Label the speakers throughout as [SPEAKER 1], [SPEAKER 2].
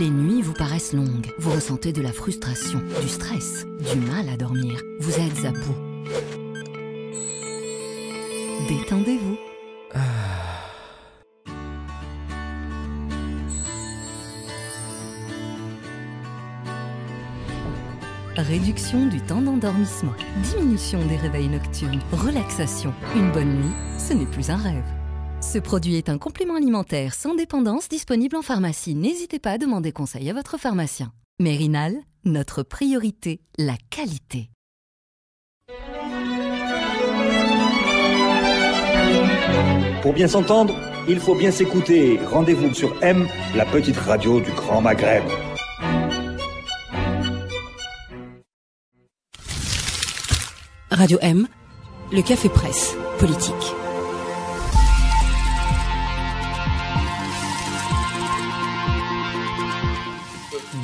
[SPEAKER 1] Les nuits vous paraissent longues, vous ressentez de la frustration, du stress, du mal à dormir, vous êtes à bout. Détendez-vous. Réduction du temps d'endormissement, diminution des réveils nocturnes, relaxation. Une bonne nuit, ce n'est plus un rêve. Ce produit est un complément alimentaire sans dépendance disponible en pharmacie. N'hésitez pas à demander conseil à votre pharmacien. Mérinal, notre priorité, la qualité.
[SPEAKER 2] Pour bien s'entendre, il faut bien s'écouter. Rendez-vous sur M, la petite radio du Grand Maghreb.
[SPEAKER 3] Radio M, le café presse politique.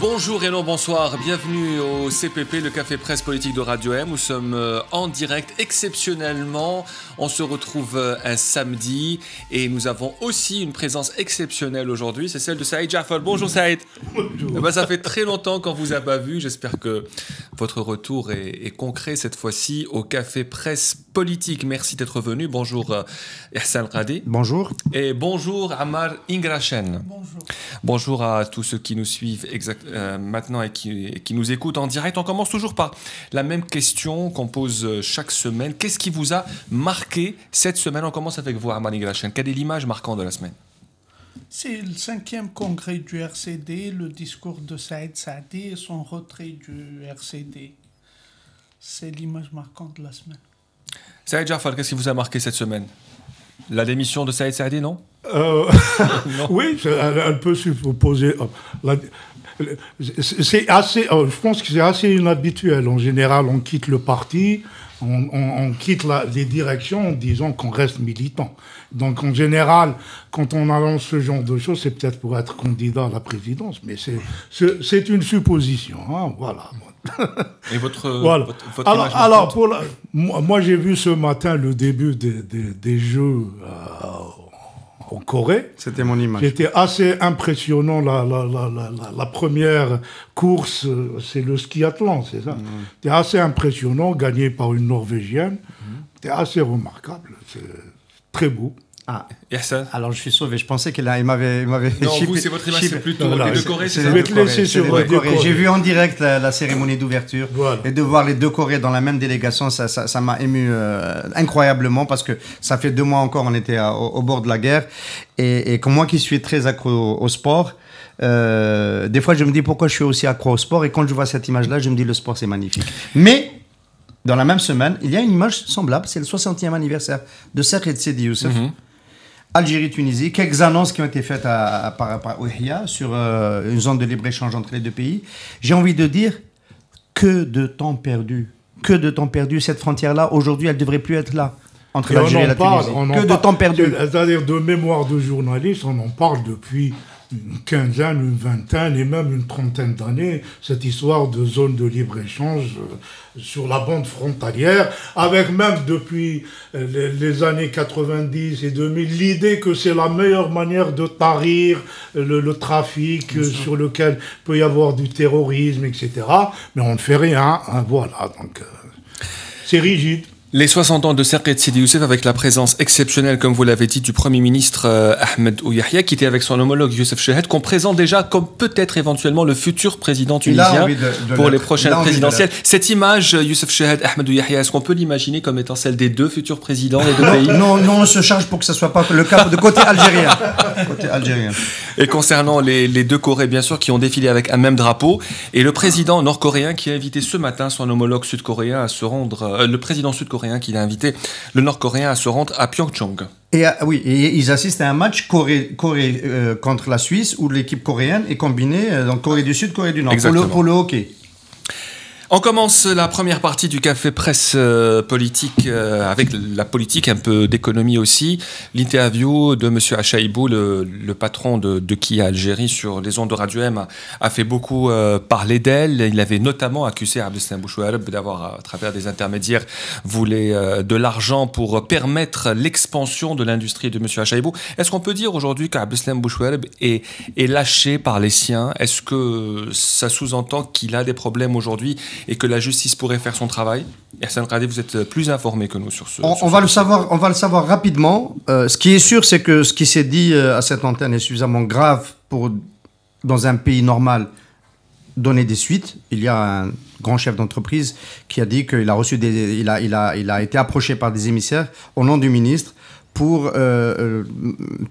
[SPEAKER 4] Bonjour et non bonsoir, bienvenue au CPP, le café presse politique de Radio M. Nous sommes en direct exceptionnellement, on se retrouve un samedi et nous avons aussi une présence exceptionnelle aujourd'hui, c'est celle de Saïd Jafar. Bonjour Saïd. Bonjour. Ça fait très longtemps qu'on vous a pas vu, j'espère que votre retour est concret cette fois-ci au café presse politique. Merci d'être venu. Bonjour Ihsan Qadi.
[SPEAKER 5] Bonjour.
[SPEAKER 4] Et bonjour Ammar Ingrachen.
[SPEAKER 6] Bonjour.
[SPEAKER 4] Bonjour à tous ceux qui nous suivent maintenant et qui nous écoutent en direct. On commence toujours par la même question qu'on pose chaque semaine. Qu'est-ce qui vous a marqué cette semaine? On commence avec vous, Ammar Ingrachen. Quelle est l'image marquante de la semaine?
[SPEAKER 6] C'est le 5e congrès du RCD, le discours de Saïd Saadi et son retrait du RCD. C'est l'image marquante de la semaine.
[SPEAKER 4] Saïd Jafar, qu'est-ce qui vous a marqué cette semaine? La démission de Saïd Saadi, non?
[SPEAKER 5] Non. Oui, elle peut supposer. C'est assez. Je pense que c'est assez inhabituel. En général, on quitte le parti, on quitte les directions en disant qu'on reste militant. Donc, en général, quand on annonce ce genre de choses, c'est peut-être pour être candidat à la présidence, mais c'est une supposition. Hein, voilà.
[SPEAKER 4] Et votre
[SPEAKER 5] alors moi, j'ai vu ce matin le début des Jeux en Corée.
[SPEAKER 7] C'était mon image.
[SPEAKER 5] C'était assez impressionnant. La première course, c'est le skiathlon, c'est ça. C'était assez impressionnant, gagné par une Norvégienne. C'était assez remarquable. C'est très beau.
[SPEAKER 7] Ah,
[SPEAKER 4] yes,
[SPEAKER 7] alors je suis sauvé. Je pensais qu'il m'avait.
[SPEAKER 4] Non, vous, c'est votre image, c'est plutôt
[SPEAKER 5] voilà,
[SPEAKER 4] les deux Corées.
[SPEAKER 5] Je vais te laisser sur les deux Corées.
[SPEAKER 7] J'ai vu en direct la cérémonie d'ouverture. Voilà. Et de voir les deux Corées dans la même délégation, ça m'a ému incroyablement parce que ça fait 2 mois encore, on était au bord de la guerre. Et comme moi qui suis très accro au sport, des fois je me dis pourquoi je suis aussi accro au sport. Et quand je vois cette image-là, je me dis le sport c'est magnifique. Mais dans la même semaine, il y a une image semblable, c'est le 60e anniversaire de Saïd Sidi Youssef. Algérie-Tunisie, quelques annonces qui ont été faites par Ouihia sur une zone de libre-échange entre les deux pays. J'ai envie de dire, que de temps perdu. Que de temps perdu. Cette frontière-là, aujourd'hui, elle ne devrait plus être là, entre l'Algérie et la Tunisie. Que de temps perdu.
[SPEAKER 5] C'est-à-dire, de mémoire de journaliste, on en parle depuis une quinzaine, une vingtaine et même une trentaine d'années, cette histoire de zone de libre-échange sur la bande frontalière, avec même depuis les années 90 et 2000, l'idée que c'est la meilleure manière de tarir le trafic sur lequel peut y avoir du terrorisme, etc. Mais on ne fait rien, hein, voilà, donc c'est rigide.
[SPEAKER 4] Les 60 ans de Saïd Sidi Youssef avec la présence exceptionnelle, comme vous l'avez dit, du Premier ministre Ahmed Ouyahia, qui était avec son homologue Youssef Chahed, qu'on présente déjà comme peut-être éventuellement le futur président tunisien pour les prochaines présidentielles. Cette image, Youssef Chahed, Ahmed Ouyahia, est-ce qu'on peut l'imaginer comme étant celle des 2 futurs présidents des 2 pays?
[SPEAKER 7] Non, on se charge pour que ce ne soit pas le cas de côté algérien.
[SPEAKER 4] Et concernant les 2 Corées, bien sûr, qui ont défilé avec un même drapeau, et le président nord-coréen qui a invité ce matin son homologue sud-coréen à se rendre, le président sud-coréen qui a invité le Nord-Coréen à se rendre à Pyeongchang.
[SPEAKER 7] Et ils assistent à un match Corée contre la Suisse où l'équipe coréenne est combinée, donc Corée du Sud, Corée du Nord, pour le hockey.
[SPEAKER 4] On commence la première partie du Café Presse politique avec la politique, un peu d'économie aussi. L'interview de M. Achaïbou, le patron de Kia Algérie sur les ondes de Radio M, a fait beaucoup parler d'elle. Il avait notamment accusé Abdeslam Bouchouareb d'avoir, à travers des intermédiaires, voulu de l'argent pour permettre l'expansion de l'industrie de M. Achaïbou. Est-ce qu'on peut dire aujourd'hui qu'Abdeslam Bouchouareb est lâché par les siens? Est-ce que ça sous-entend qu'il a des problèmes aujourd'hui et que la justice pourrait faire son travail? Hassan Radi, vous êtes plus informé que nous sur ce...
[SPEAKER 7] On va le savoir rapidement. Ce qui est sûr, c'est que ce qui s'est dit à cette antenne est suffisamment grave pour, dans un pays normal, donner des suites. Il y a un grand chef d'entreprise qui a dit qu'il a reçu il a été approché par des émissaires au nom du ministre pour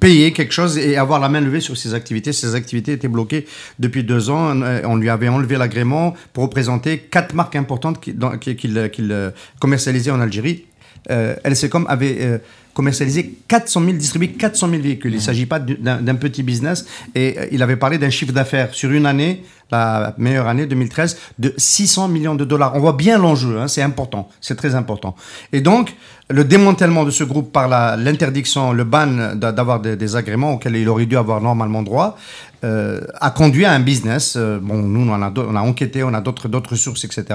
[SPEAKER 7] payer quelque chose et avoir la main levée sur ses activités. Ses activités étaient bloquées depuis 2 ans. On lui avait enlevé l'agrément pour représenter 4 marques importantes qu'il commercialisait en Algérie. LCCom avait distribué 400 000 véhicules. Il ne s'agit pas d'un petit business. Et il avait parlé d'un chiffre d'affaires sur une année, la meilleure année, 2013, de 600 millions de dollars. On voit bien l'enjeu, hein, c'est important, c'est très important. Et donc, le démantèlement de ce groupe par l'interdiction, le ban d'avoir des agréments auxquels il aurait dû avoir normalement droit, a conduit à un business. Nous, on a enquêté, on a d'autres sources, etc.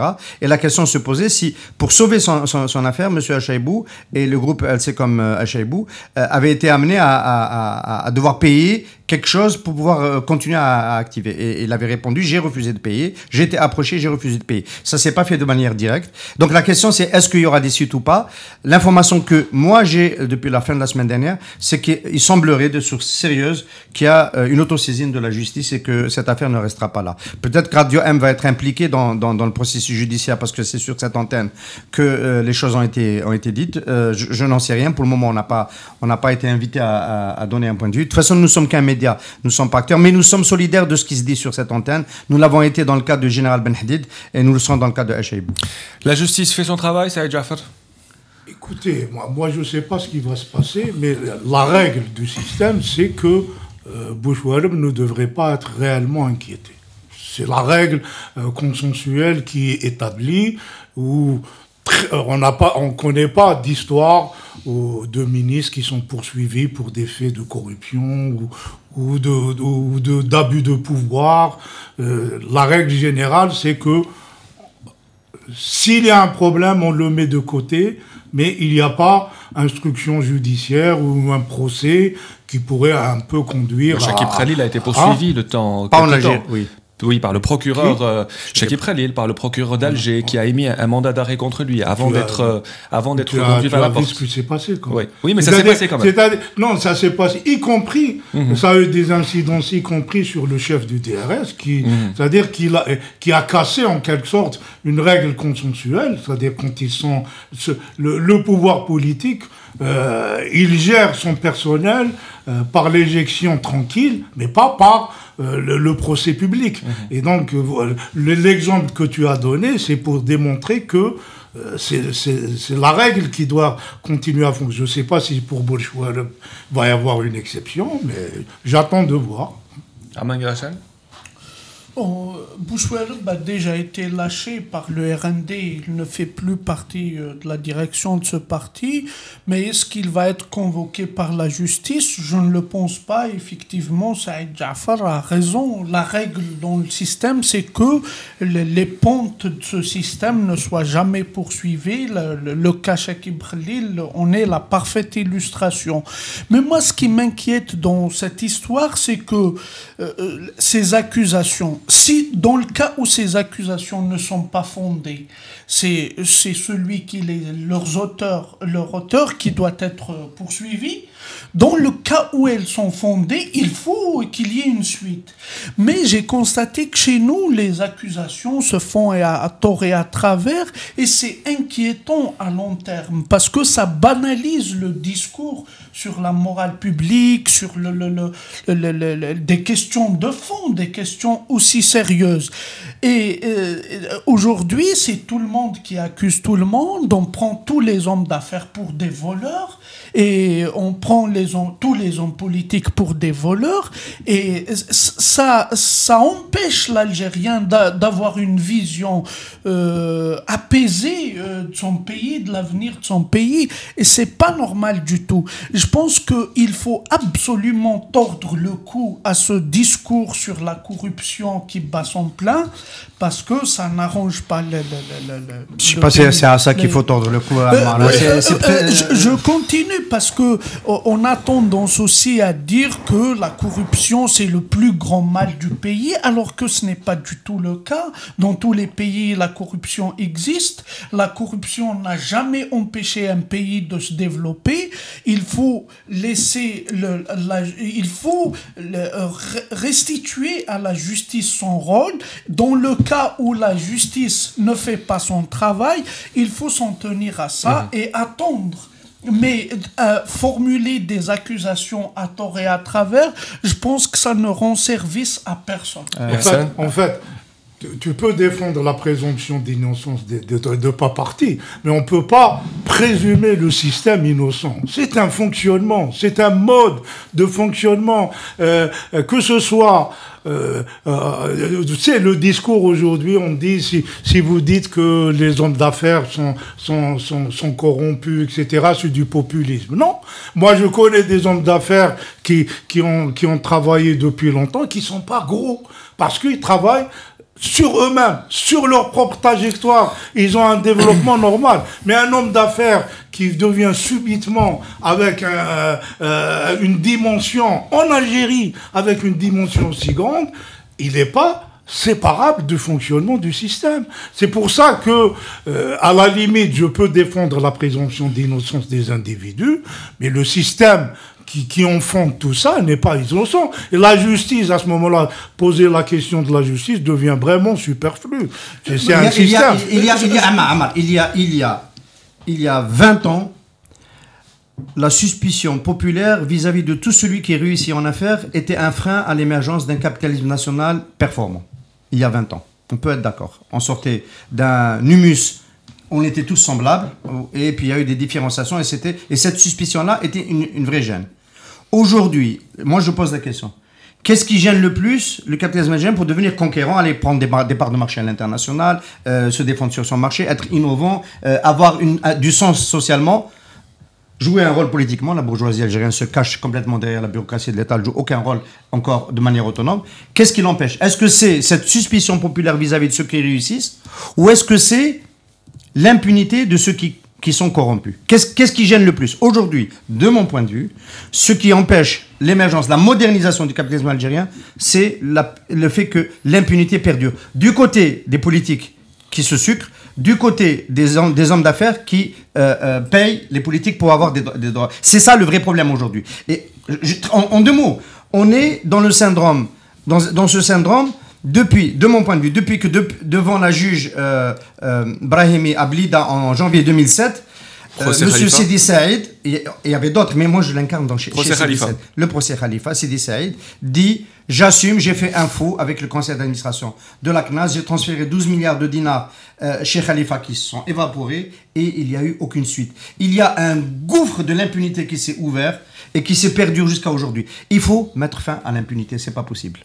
[SPEAKER 7] Et la question se posait si, pour sauver son affaire, M. Achaïbou et le groupe LCCom Achaïbou avaient été amenés à devoir payer quelque chose pour pouvoir continuer à activer. Et il avait répondu, j'ai refusé de payer, j'ai été approché, j'ai refusé de payer. Ça s'est pas fait de manière directe. Donc la question c'est, est-ce qu'il y aura des suites ou pas? L'information que moi j'ai depuis la fin de la semaine dernière, c'est qu'il semblerait, de sources sérieuses, qu'il y a une autosaisine de la justice et que cette affaire ne restera pas là. Peut-être que Radio M va être impliqué dans le processus judiciaire parce que c'est sur cette antenne que les choses ont été dites. Je n'en sais rien. Pour le moment, on n'a pas été invité à donner un point de vue. De toute façon, nous sommes qu'un média. Nous ne sommes pas acteurs, mais nous sommes solidaires de ce qui se dit sur cette antenne. Nous l'avons été dans le cas de Général Ben Hadid et nous le sommes dans le cas de Achaïbou.
[SPEAKER 4] La justice fait son travail, Saïd Jafar?
[SPEAKER 5] Écoutez, moi je ne sais pas ce qui va se passer, mais la règle du système, c'est que Bouchouareb ne devrait pas être réellement inquiété. C'est la règle consensuelle qui est établie, où on ne connaît pas d'histoire de ministres qui sont poursuivis pour des faits de corruption ou d'abus de pouvoir. La règle générale, c'est que s'il y a un problème, on le met de côté, mais il n'y a pas instruction judiciaire ou un procès qui pourrait un peu conduire
[SPEAKER 4] Chakib Khalil a été poursuivi le temps...
[SPEAKER 7] Pas en Algérie, oui.
[SPEAKER 4] Oui, par le procureur Chakib Khalil, par le procureur d'Alger, qui a émis un mandat d'arrêt contre lui avant d'être conduit vers la porte.
[SPEAKER 5] Tu as vu ce qui s'est passé, quand même.
[SPEAKER 4] Oui, mais ça s'est passé quand même.
[SPEAKER 5] Non, ça s'est passé, y compris, ça a eu des incidences, y compris sur le chef du DRS, c'est-à-dire qui a cassé en quelque sorte une règle consensuelle, c'est-à-dire quand ils sont... Le pouvoir politique, il gère son personnel par l'éjection tranquille, mais pas par le procès public. Et donc, l'exemple que tu as donné, c'est pour démontrer que c'est la règle qui doit continuer à fonctionner. Je ne sais pas si pour Bouchouareb va y avoir une exception, mais j'attends de voir.
[SPEAKER 4] Armand Grachan?
[SPEAKER 6] Bouchouareb a déjà été lâché par le RND, il ne fait plus partie de la direction de ce parti, mais est-ce qu'il va être convoqué par la justice? Je ne le pense pas. Effectivement, Saïd Jafar a raison. La règle dans le système, c'est que les pontes de ce système ne soient jamais poursuivies. Le cas Chakib Khalil en est la parfaite illustration. Mais moi, ce qui m'inquiète dans cette histoire, c'est que ces accusations, si dans le cas où ces accusations ne sont pas fondées, c'est celui qui leur auteur qui doit être poursuivi. Dans le cas où elles sont fondées, il faut qu'il y ait une suite. Mais j'ai constaté que chez nous, les accusations se font à tort et à travers, et c'est inquiétant à long terme, parce que ça banalise le discours sur la morale publique, sur des questions de fond, des questions aussi aussi sérieuse. Et aujourd'hui, c'est tout le monde qui accuse tout le monde. On prend tous les hommes d'affaires pour des voleurs et on prend tous les hommes politiques pour des voleurs. Et ça empêche l'Algérien d'avoir une vision apaisée de son pays, de l'avenir de son pays. Et c'est pas normal du tout. Je pense qu'il faut absolument tordre le cou à ce discours sur la corruption qui bat son plein, parce que ça n'arrange pas
[SPEAKER 7] je sais pas si c'est à ça qu'il faut tordre le cou.
[SPEAKER 6] Je continue parce que on a tendance aussi à dire que la corruption c'est le plus grand mal du pays, alors que ce n'est pas du tout le cas. Dans tous les pays, la corruption existe. La corruption n'a jamais empêché un pays de se développer. Il faut laisser restituer à la justice son rôle. Dans le cas où la justice ne fait pas son travail, il faut s'en tenir à ça et attendre. Mais formuler des accusations à tort et à travers, je pense que ça ne rend service à personne.
[SPEAKER 5] En fait, tu peux défendre la présomption d'innocence de pas partie, mais on ne peut pas présumer le système innocent. C'est un fonctionnement, c'est un mode de fonctionnement, que ce soit... tu sais, le discours aujourd'hui, on dit, si vous dites que les hommes d'affaires sont corrompus, etc., c'est du populisme. Non. Moi, je connais des hommes d'affaires qui ont travaillé depuis longtemps, qui sont pas gros, parce qu'ils travaillent sur eux-mêmes, sur leur propre trajectoire. Ils ont un développement normal. Mais un homme d'affaires qui devient subitement avec une dimension, en Algérie, avec une dimension aussi grande, il n'est pas séparable du fonctionnement du système. C'est pour ça que, à la limite, je peux défendre la présomption d'innocence des individus, mais le système qui enfonde tout ça n'est pas innocent. Et la justice, à ce moment-là, poser la question de la justice devient vraiment superflu. C'est un système.
[SPEAKER 7] Il y a 20 ans, la suspicion populaire vis-à-vis de tout celui qui réussit en affaires était un frein à l'émergence d'un capitalisme national performant. Il y a 20 ans. On peut être d'accord. On sortait d'un humus, on était tous semblables, et puis il y a eu des différenciations, et cette suspicion-là était une vraie gêne. Aujourd'hui, moi je pose la question. Qu'est-ce qui gêne le plus le capitalisme algérien pour devenir conquérant, aller prendre des parts de marché à l'international, se défendre sur son marché, être innovant, avoir du sens socialement, jouer un rôle politiquement? La bourgeoisie algérienne se cache complètement derrière la bureaucratie de l'État, elle ne joue aucun rôle encore de manière autonome. Qu'est-ce qui l'empêche? Est-ce que c'est cette suspicion populaire vis-à-vis de ceux qui réussissent, ou est-ce que c'est l'impunité de ceux qui sont corrompus? Qu'est-ce qui gêne le plus? Aujourd'hui, de mon point de vue, ce qui empêche l'émergence, la modernisation du capitalisme algérien, c'est le fait que l'impunité perdure. Du côté des politiques qui se sucrent, du côté des hommes d'affaires qui payent les politiques pour avoir des droits. C'est ça le vrai problème aujourd'hui. Et en 2 mots, on est dans le syndrome, dans ce syndrome, de mon point de vue, depuis que devant la juge Brahimi à Blida en janvier 2007, Monsieur Sidi Saïd, il y avait d'autres, mais moi je l'incarne dans chez Sidi Saïd. Le procès Khalifa, Sidi Saïd dit: j'assume, j'ai fait un faux avec le conseil d'administration de la CNAS, j'ai transféré 12 milliards de dinars chez Khalifa qui se sont évaporés et il n'y a eu aucune suite. Il y a un gouffre de l'impunité qui s'est ouvert et qui s'est perdure jusqu'à aujourd'hui. Il faut mettre fin à l'impunité, c'est pas possible.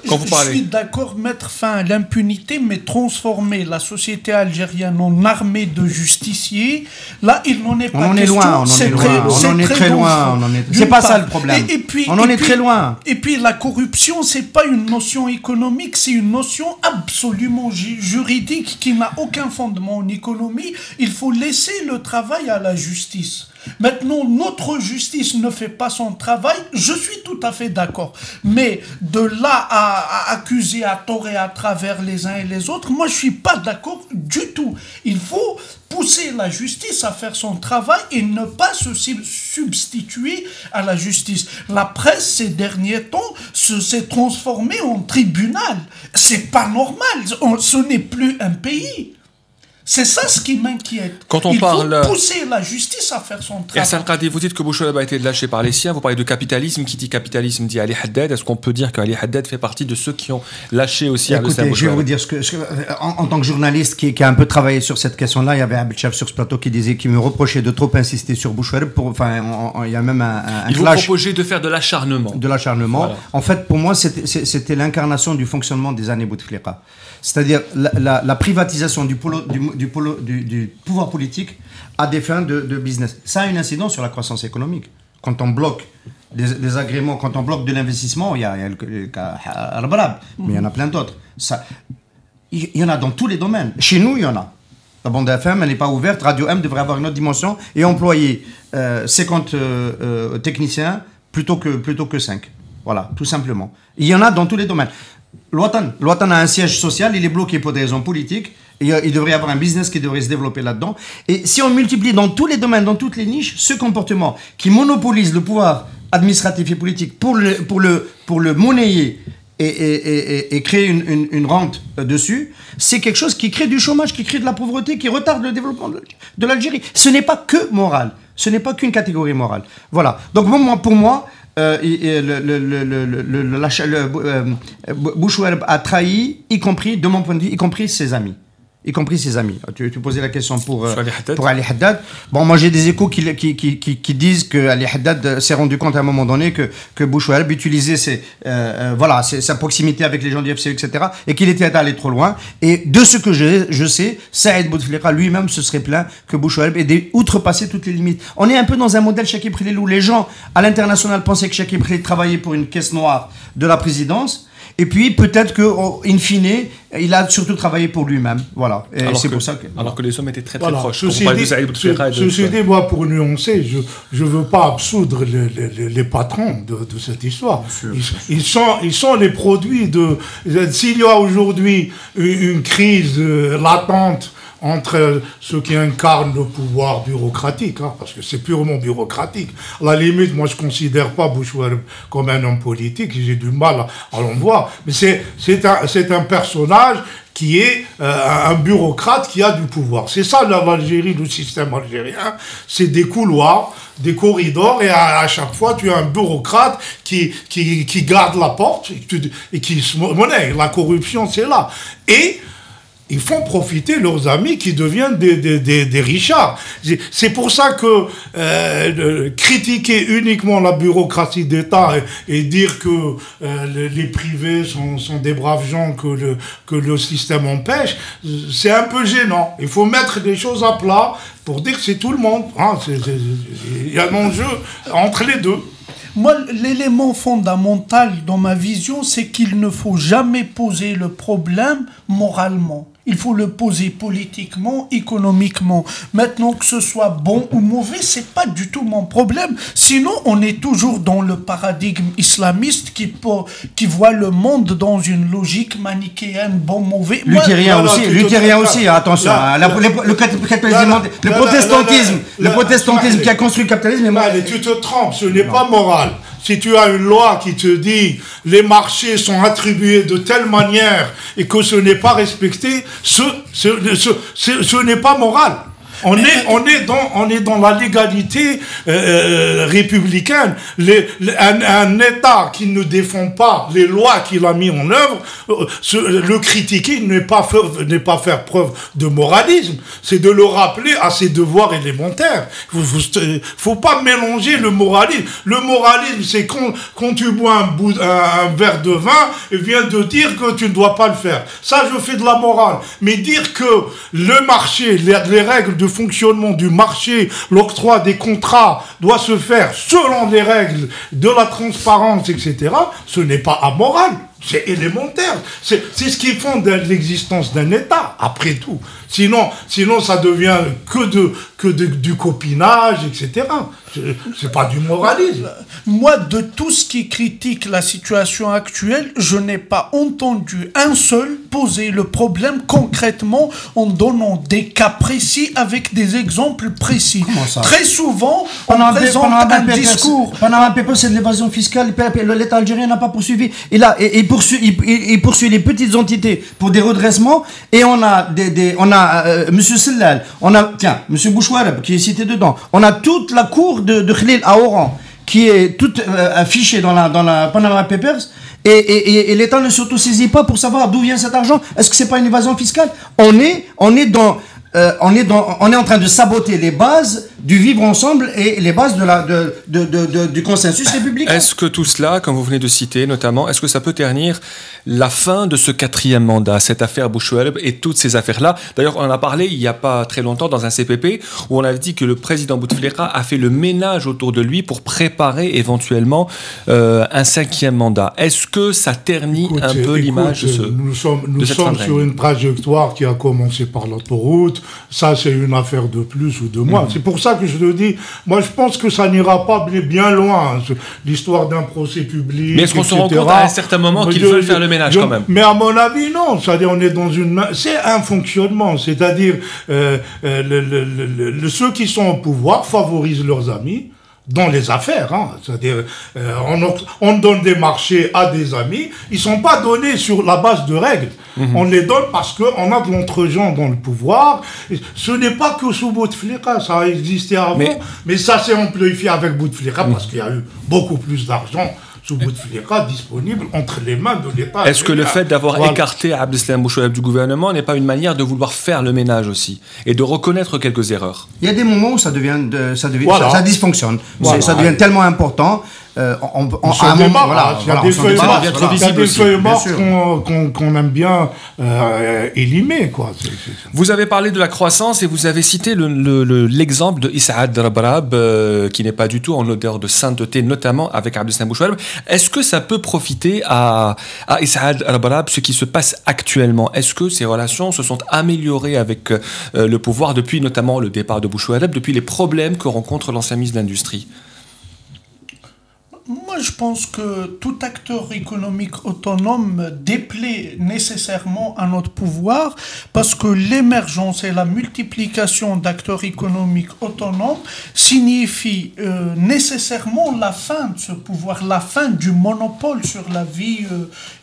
[SPEAKER 6] Je suis d'accord, mettre fin à l'impunité, mais transformer la société algérienne en armée de justiciers, là, il n'en est pas question.
[SPEAKER 7] On en est très loin. C'est pas ça le problème. On en est très loin.
[SPEAKER 6] Et puis la corruption, c'est pas une notion économique, c'est une notion absolument juridique qui n'a aucun fondement en économie. Il faut laisser le travail à la justice. Maintenant, notre justice ne fait pas son travail, je suis tout à fait d'accord. Mais de là à accuser à tort et à travers les uns et les autres, moi je suis pas d'accord du tout. Il faut pousser la justice à faire son travail et ne pas se substituer à la justice. La presse, ces derniers temps, s'est transformée en tribunal. C'est pas normal, ce n'est plus un pays. C'est ça ce qui m'inquiète.
[SPEAKER 4] Quand on parle...
[SPEAKER 6] faut pousser la justice à faire son travail.
[SPEAKER 4] Hassan Qadi, vous dites que Bouchoueb a été lâché par les siens. Vous parlez de capitalisme. Qui dit capitalisme dit Ali Haddad. Est-ce qu'on peut dire qu'Ali Haddad fait partie de ceux qui ont lâché aussi
[SPEAKER 7] Écoutez, je vais vous dire, en tant que journaliste qui a un peu travaillé sur cette question-là, il y avait Abel Chef sur ce plateau qui me reprochait de trop insister sur Bouchoueb. Il y a même un
[SPEAKER 4] Ils
[SPEAKER 7] clash.
[SPEAKER 4] vous proposez de faire de l'acharnement.
[SPEAKER 7] Voilà. En fait, pour moi, c'était l'incarnation du fonctionnement des années Bouteflika. C'est-à-dire la privatisation du pouvoir politique à des fins de business. Ça a une incidence sur la croissance économique. Quand on bloque des agréments, quand on bloque de l'investissement, il y a le cas Arbalab, mais il y en a plein d'autres. Il y en a dans tous les domaines. Chez nous, il y en a. La bande FM, elle n'est pas ouverte. Radio M devrait avoir une autre dimension et employer 50 techniciens plutôt que 5. Voilà, tout simplement. Il y en a dans tous les domaines. L'Ouatan a un siège social, il est bloqué pour des raisons politiques, et il devrait y avoir un business qui devrait se développer là-dedans. Et si on multiplie dans tous les domaines, dans toutes les niches, ce comportement qui monopolise le pouvoir administratif et politique pour le monnayer et créer une rente dessus, c'est quelque chose qui crée du chômage, qui crée de la pauvreté, qui retarde le développement de l'Algérie. Ce n'est pas que moral, ce n'est pas qu'une catégorie morale. Voilà. Donc pour moi, Bouchoueb a trahi, y compris, de mon point de vue, y compris ses amis. Tu posais la question pour Ali Haddad. Bon, moi j'ai des échos qui disent que Ali Haddad s'est rendu compte à un moment donné que Bouchoueb utilisait sa proximité avec les gens du FCE, etc. et qu'il était allé trop loin. Et de ce que je sais, Saïd Bouteflika lui-même se serait plaint que Bouchoueb ait outrepassé toutes les limites. On est un peu dans un modèle Chakib Khalil où les gens à l'international pensaient que Chakib Khalil travaillait pour une caisse noire de la présidence. Et puis peut-être in fine, il a surtout travaillé pour lui-même. Voilà. Et c'est pour ça que.
[SPEAKER 4] Alors que les hommes étaient très proches.
[SPEAKER 5] Ceci dit, moi, pour nuancer, je ne veux pas absoudre les patrons de cette histoire. Ils sont les produits de. S'il y a aujourd'hui une crise latente entre ceux qui incarnent le pouvoir bureaucratique, parce que c'est purement bureaucratique. À la limite, moi, je ne considère pas Bouchoueb comme un homme politique, j'ai du mal à l'en voir, mais c'est un personnage qui est un bureaucrate qui a du pouvoir. C'est ça l'Algérie, le système algérien, c'est des couloirs, des corridors, et à chaque fois, tu as un bureaucrate qui garde la porte et qui se monnaie. La corruption, c'est là. Et ils font profiter leurs amis qui deviennent des richards. C'est pour ça que critiquer uniquement la bureaucratie d'État et dire que les privés sont des braves gens que le système empêche, c'est un peu gênant. Il faut mettre des choses à plat pour dire que c'est tout le monde. Il y a un enjeu entre les deux.
[SPEAKER 6] Moi, l'élément fondamental dans ma vision, c'est qu'il ne faut jamais poser le problème moralement. Il faut le poser politiquement, économiquement. Maintenant, que ce soit bon ou mauvais, c'est pas du tout mon problème. Sinon, on est toujours dans le paradigme islamiste qui voit le monde dans une logique manichéenne, bon, mauvais.
[SPEAKER 7] Luthérien aussi, attention. Le protestantisme qui a construit le capitalisme.
[SPEAKER 5] Tu te trompes, ce n'est pas moral. Si tu as une loi qui te dit les marchés sont attribués de telle manière et que ce n'est pas respecté, ce n'est pas moral. On est dans la légalité républicaine. Un État qui ne défend pas les lois qu'il a mis en œuvre, le critiquer n'est pas faire preuve de moralisme, c'est de le rappeler à ses devoirs élémentaires. Faut pas mélanger le moralisme. Le moralisme, c'est quand tu bois un verre de vin et vient de dire que tu ne dois pas le faire. Ça, je fais de la morale. Mais dire que le marché, les règles de fonctionnement du marché, l'octroi des contrats doit se faire selon les règles de la transparence, etc., ce n'est pas amoral. C'est élémentaire. C'est ce qui fonde l'existence d'un État, après tout. Sinon, ça devient que du copinage, etc. C'est pas du moralisme.
[SPEAKER 6] Moi, de tout ce qui critique la situation actuelle, je n'ai pas entendu un seul poser le problème concrètement en donnant des cas précis avec des exemples précis. Très souvent, on présente un discours.
[SPEAKER 7] Pendant un PPE, c'est de l'évasion fiscale. L'État algérien n'a pas poursuivi. Il poursuit les petites entités pour des redressements, et on a Monsieur Sellal, on a, tiens, Monsieur Bouchouareb qui est cité dedans, on a toute la cour de Khalil à Oran qui est toute affichée dans la Panama Papers, et l'État ne s'autosaisit pas pour savoir d'où vient cet argent. Est-ce que c'est pas une évasion fiscale? On est en train de saboter les bases du vivre ensemble et les bases du consensus républicain.
[SPEAKER 4] Est-ce que tout cela, comme vous venez de citer notamment, est-ce que ça peut ternir la fin de ce 4e mandat, cette affaire Bouchouareb et toutes ces affaires-là? D'ailleurs, on en a parlé il n'y a pas très longtemps dans un CPP où on avait dit que le président Bouteflika a fait le ménage autour de lui pour préparer éventuellement un 5e mandat. Est-ce que ça ternit un peu l'image de ce
[SPEAKER 5] Nous sommes sur une trajectoire qui a commencé par l'autoroute. Ça, c'est une affaire de plus ou de moins. C'est pour ça que je te dis, moi, je pense que ça n'ira pas bien loin, l'histoire d'un procès public.
[SPEAKER 4] Mais est-ce qu'on se rend compte à un certain moment qu'ils veulent faire le ménage quand même?
[SPEAKER 5] Mais à mon avis, non. C'est-à-dire, on est dans c'est un fonctionnement. C'est-à-dire, ceux qui sont au pouvoir favorisent leurs amis dans les affaires, hein. C'est-à-dire, on donne des marchés à des amis, ils sont pas donnés sur la base de règles. On les donne parce qu'on a de l'entre-gens dans le pouvoir. Ce n'est pas que sous Bouteflika, ça a existé avant, mais ça s'est amplifié avec Bouteflika parce qu'il y a eu beaucoup plus d'argent sous Bouteflika disponible entre les mains de l'État.
[SPEAKER 4] Est-ce que le fait d'avoir écarté Abdeslam Bouchouareb du gouvernement n'est pas une manière de vouloir faire le ménage aussi et de reconnaître quelques erreurs?
[SPEAKER 7] Il y a des moments où ça dysfonctionne. Voilà. Ça devient tellement important.
[SPEAKER 5] Il y a des feuilles mortes qu'on aime bien élimer, quoi.
[SPEAKER 4] Vous avez parlé de la croissance et vous avez cité l'exemple de Issaad Rabrab, qui n'est pas du tout en odeur de sainteté, notamment avec Abdeslam Bouchouareb. Est-ce que ça peut profiter à Issaad Rabrab, ce qui se passe actuellement? Est-ce que ces relations se sont améliorées avec le pouvoir depuis notamment le départ de Bouchouareb, depuis les problèmes que rencontre l'ancien ministre de l'Industrie?
[SPEAKER 6] Moi, je pense que tout acteur économique autonome déplaît nécessairement à notre pouvoir parce que l'émergence et la multiplication d'acteurs économiques autonomes signifie nécessairement la fin de ce pouvoir, la fin du monopole sur la vie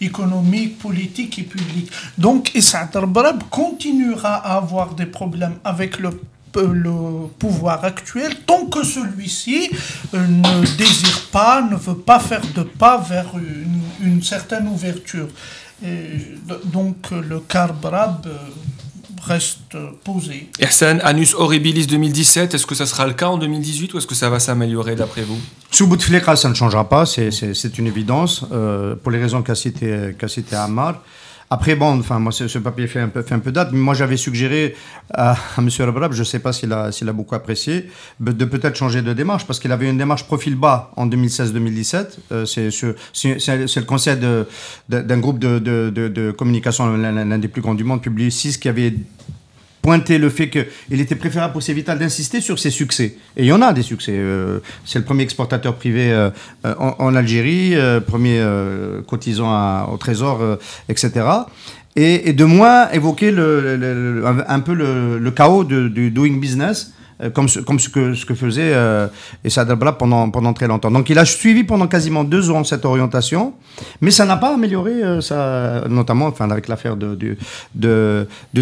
[SPEAKER 6] économique, politique et publique. Donc, Issaad Rabrab continuera à avoir des problèmes avec le pouvoir actuel tant que celui-ci ne désire pas, ne veut pas faire de pas vers une certaine ouverture. Donc le cas Rabrab reste posé.
[SPEAKER 4] Ihsan, Annus Horribilis 2017, est-ce que ça sera le cas en 2018 ou est-ce que ça va s'améliorer d'après vous?
[SPEAKER 7] Sous Bouteflika, ça ne changera pas, c'est une évidence, pour les raisons qu'a cité Ammar. Après, bon, enfin, moi, ce papier fait un peu date, mais moi, j'avais suggéré à M. Rabrab, je ne sais pas s'il a beaucoup apprécié, de peut-être changer de démarche, parce qu'il avait une démarche profil bas en 2016-2017. C'est le conseil d'un groupe de communication, l'un des plus grands du monde, Publicis 6, qui avait pointer le fait qu'il était préférable pour Cévital d'insister sur ses succès. Et il y en a des succès. C'est le premier exportateur privé en Algérie, premier cotisant au Trésor, etc. Et de moins évoquer un peu le chaos du doing business, comme ce que faisait Issaad Rabrab pendant très longtemps. Donc il a suivi pendant quasiment 2 ans cette orientation, mais ça n'a pas amélioré, notamment avec l'affaire du